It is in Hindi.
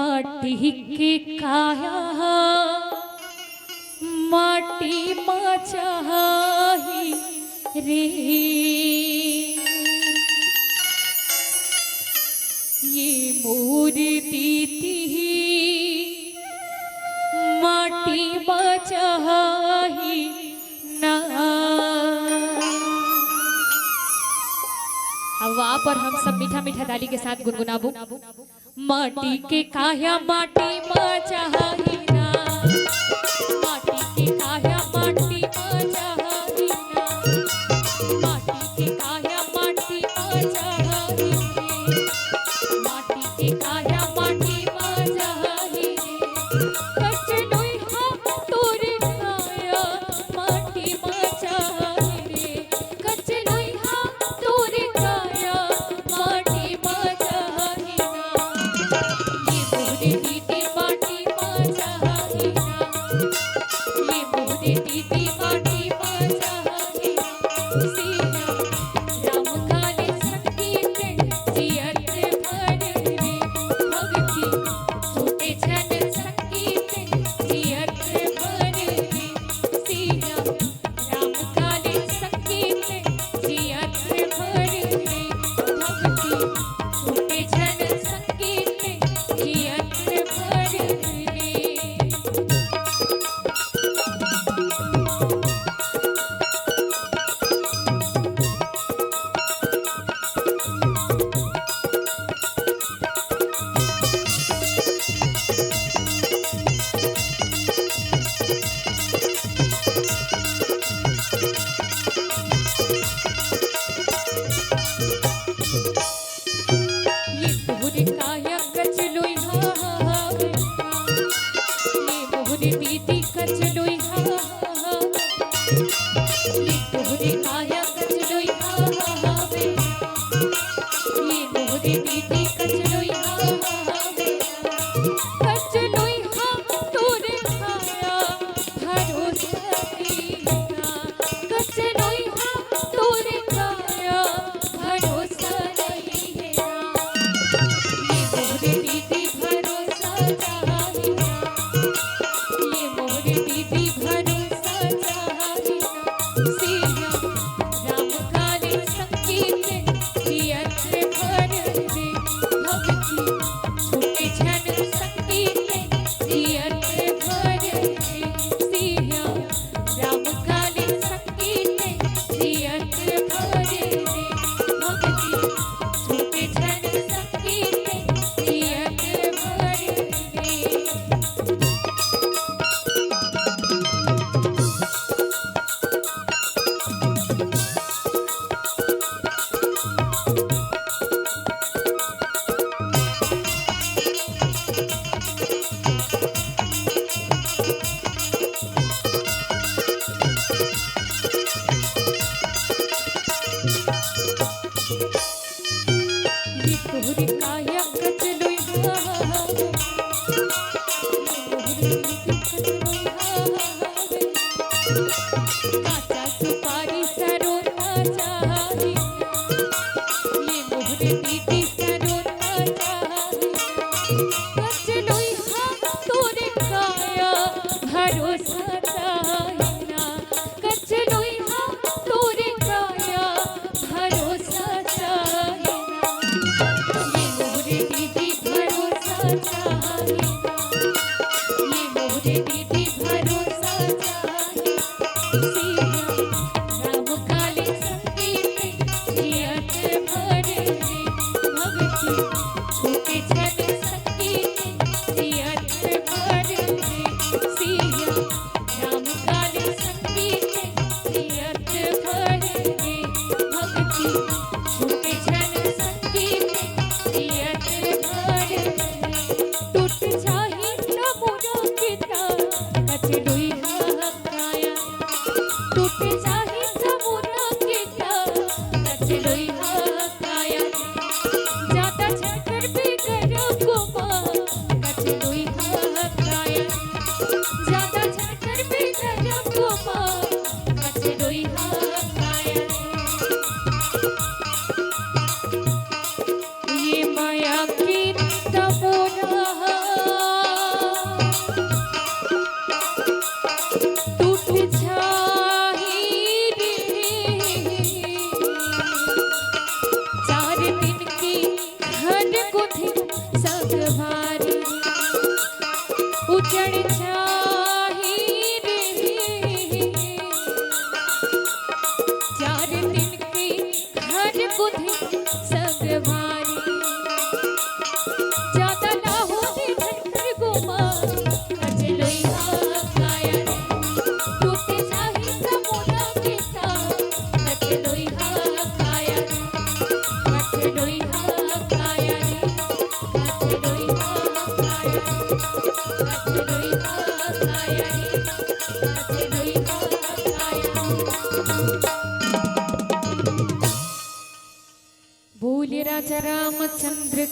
माटी के काया माटी मचाही रे ये मूर्ति माटी मचाही ना। अब वहाँ पर हम सब मीठा मीठा ताली के साथ गुनगुनाबू। माटी के काया माटी मचाही ना, माटी के काया माटी मचाही ना, माटी के काया माटी मचाही रे, माटी के काया माटी मचाही रे, कचनोई हम तोरे काया माटी मचाही रे, कचनोई हम तोरे काया माटी मचाही ना। ये मोरे दीदी माटी मचाही ना, ये मोरे दीदी माटी मचाही ना। सिया राम काले संगीत सियत भर रे भक्ति छूटे छन संगीत सियत भर रे। सिया राम काले संगीत सियत भर रे भक्ति छूटे छन संगीत सियत भर रे। ये तोरे काया कचलोई हावे, ये मोरे दीदी कचलोई हावे, ये तोरे काया कचलोई हावे, ये मोरे दीदी कचलोई हावे, कचलोई हम तोरे काया भरोसा कीना, कचलोई हम तोरे काया भरोसा नहीं है ना। ये मोरे दीदी भरोसा चाही ना, ये मोरे दीदी भरोसा चाही ना। सिया राम काले संगीत सियत भर रे भक्ति छूटे छन संगीत सियत भर रे। सिया राम काले संगीत सियत भर रे भक्ति छूटे छन संगीत सियत भर रे। ये तोरे काया कचलोई हावे, ये मोरे दीदी कचलोई हावे, काचा सुपारी सरोना चाही, ये मोरे दीदी सरोना चाही, कचलोई हम तोरे काया भरोसा चाही ना, कचलोई हम तोरे काया भरोसा चाही ना। ये मोरे दीदी भरोसा चाही ना, ये मोरे दीदी भरोसा चाही। सिया राम काले संगीत सियत भर रे भक्ति छूटे छन संगीत सियत भर रे। सिया राम काले संगीत सियत भर रे भक्ति छूटे छन संगीत सियत भर रे। टूट चढ़ जाही रे 4 दिन के घर बुधे संगवारी ज्यादा ना होने धनकर गुमारी कचलोइया काया रे टूटे जाही समुना के तार कचलोइया काया रे कचलोइया काया रे कचलोइया काया रे कचलोइया काया रे कचलोइया काया रे बोले राजा रामचंद्र